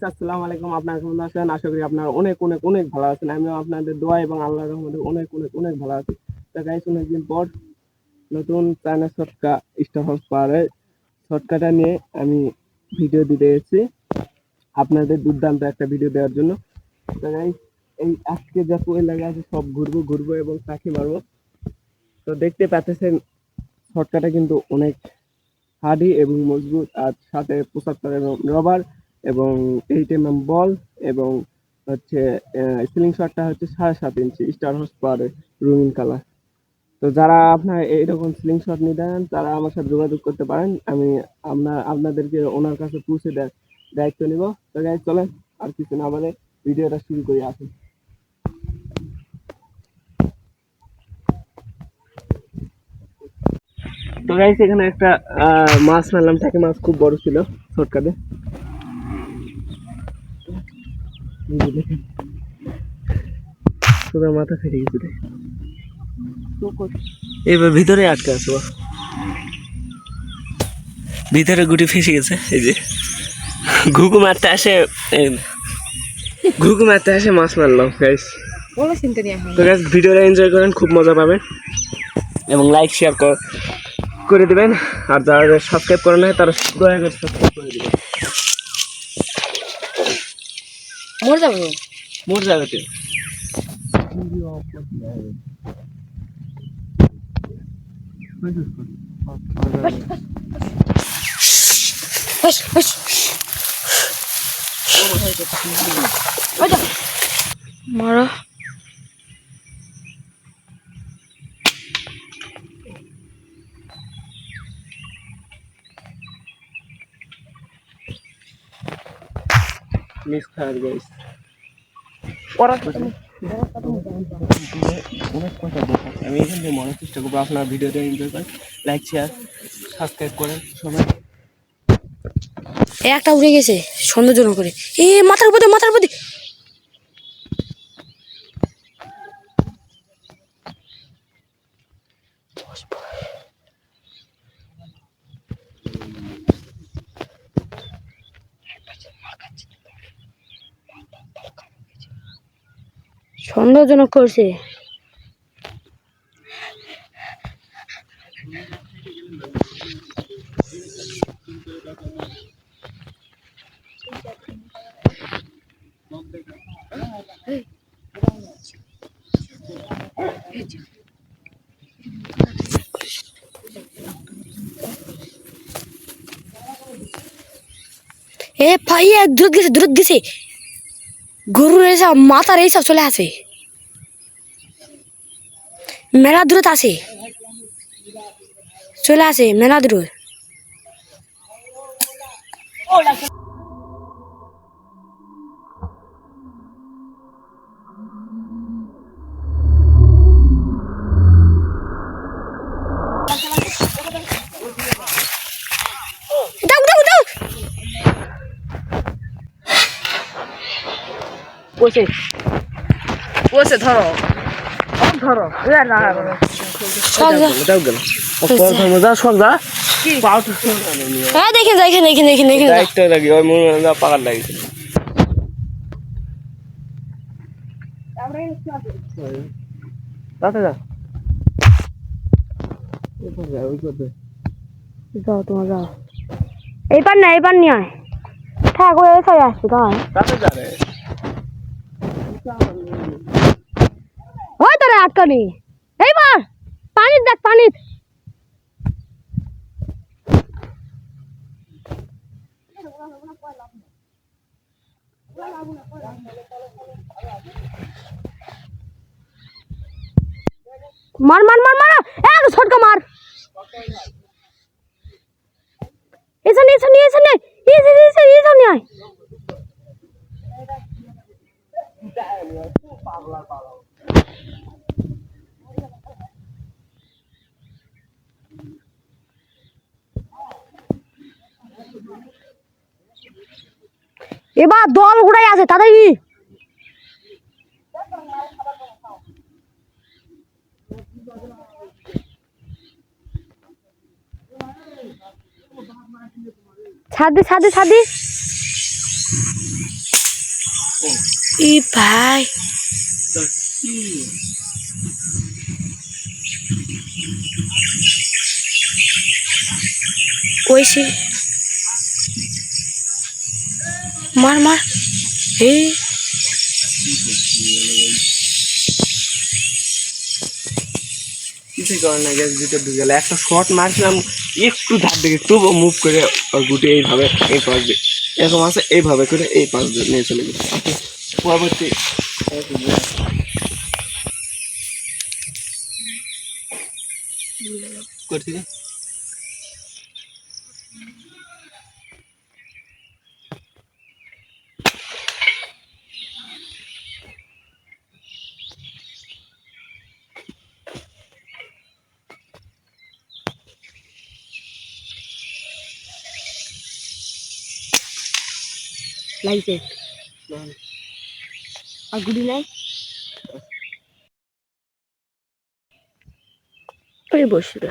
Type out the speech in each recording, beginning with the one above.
আসসালামু আলাইকুম। আপনারা কেমন আছেন? আশা করি আপনারা অনেক অনেক অনেক ভালো আছেন। আমিও আপনাদের দোয়া এবং আল্লাহর রহমতে অনেক অনেক অনেক ভালো আছি। তো গাইস, অনেকদিন পর নতুন চায়না শর্টকাট স্টার হাউস পাওয়ারের শর্টকাটটা নিয়ে আমি ভিডিও দিতে এসেছি আপনাদের দুর্দান্ত একটা ভিডিও দেওয়ার জন্য। তো গাইস, এই আজকে যত এলাকা আছে সব ঘুরবো ঘুরবো এবং পাখি মারবো। তো দেখতে পাচ্ছেন শর্টকাটটা কিন্তু অনেক হার্ডি এবং মজবুত, আর সাথে 75 রবার এবং 8 mm বল এবং হচ্ছে সিলিং শটটা হচ্ছে 7.5 ইঞ্চি স্টার হর্স পাওয়ারের রঙিন কালার। তো যারা আপনার এইরকম সিলিং শট নিতে চান তারা আমার সাথে যোগাযোগ করতে পারেন। আমি আপনাদেরকে ওনার কাছে পৌঁছে দেওয়ার দায়িত্ব নিব। তো গাইস, চলেন আর কিছু না বলে ভিডিওটা শুরু করি। আসুন। তো গাইস, এখানে একটা মাছ মারলাম, টাকি মাছ, খুব বড় ছিল শর্টকাটে। পুরো মাথা ফেটে গেছে। এবার ভিতরে আটকে আছো, ভিতরে গুটি ফেসে গেছে। এই যে ঘুঘু মারতে আসে, ঘুঘু মারতে আসে মাছ মারলাম গাইস। তো গাইস, ভিডিওটা এনজয় করেন, খুব মজা পাবেন এবং লাইক শেয়ার করে দেবেন। আর যারা সাবস্ক্রাইব করে না তারা দয়া করে সাবস্ক্রাইব করে দেবেন। মোর যাবে মারা মিস খাওয়ার গাইস। অনেক কথা দেখাচ্ছে, আমি এখান থেকে মনে চেষ্টা করবো। আপনার ভিডিওটা এনজয় করেন, লাইক শেয়ার সাবস্ক্রাইব করেন সবাই। একটা উড়ে গেছে সৌন্দর্য করে। এ মাথার উপর মাথার উপর সন্দেহজনক করছে। এ ভাই দূর গেছে গরুর এইসব মাথার এইসব চলে আসে, মেলা দূরত আসে, চলে আসে মেলা দূর। ওসে ধরো ধরো দেখেন দেখেন দেখেন দেখেন দেখেন পাকার লাগিয়েছিল। যাও তোমার যাও, এইবার না এইবার নিয়ে আয় থাক, ওই চলে আসবে তোমার। ওই তোরা আটকানি এইবার পানি দেখ পানি। মার মার মার মার এক ছটকা মার। এসে এসে এসে এসে এসে এসে নিয়ে আয়। এবার দল ঘুরাই আছে তাড়াতাড়ি। ছাদি ছাদি ছাদি ই ভাই ওইসে মার মার এই কিছুই করে না, গ্যাস ভিতরে ঢুকে গেল। একটা শট মারছিলাম একটু ধার দিকে, তবু মুভ করে ওর গুটি এইভাবে এই পাশ দিয়ে এরকম আছে, এইভাবে করে এই পাশ দিয়ে নিয়ে চলে গেছে। পরবর্তী করছি লাগছে আর গুড়ি নাই ওই বসিল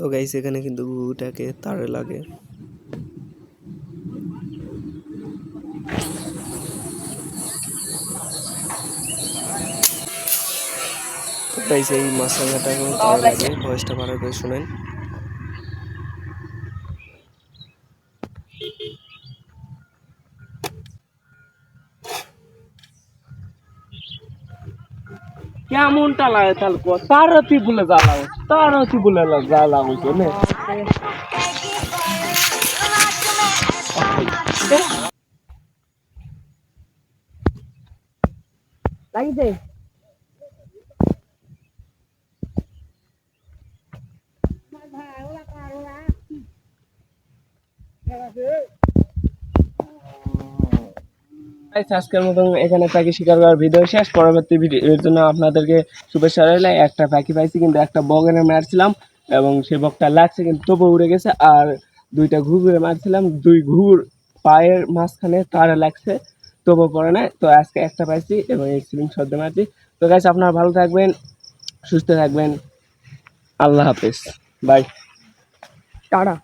তো গাইস এখানে কিন্তু ঘুঘুটাকে তারে লাগে। তো গাইস এই মাছরাঙাটাকেও তারে লাগে, ভয়েসটা ভালো করে শুনেন। কেমনটা লাগে তাহলে তারতি বলে জ্বালা হচ্ছে, তারতি বলে জ্বালা হচ্ছে না। লাগিছে আজকের মতন এখানে পাখি শিকার করার ভিডিও শেষ। পরবর্তী ভিডিওর জন্য আপনাদেরকে শুভেচ্ছা রইলে। একটা পাখি পাইছি, কিন্তু একটা বগেনে মারছিলাম এবং সে বকটা লাগছে কিন্তু তবু উড়ে গেছে। আর দুইটা ঘুঘুরে মারছিলাম, দুই ঘুঘুর পায়ের মাঝখানে তারে লাগছে, তবু পড়ে নাই। তো আজকে একটা পাইছি এবং এই সিলিং শব্দ মারছি। তো গাইস আপনারা ভালো থাকবেন, সুস্থ থাকবেন, আল্লাহ হাফেজ, বাই। টাটা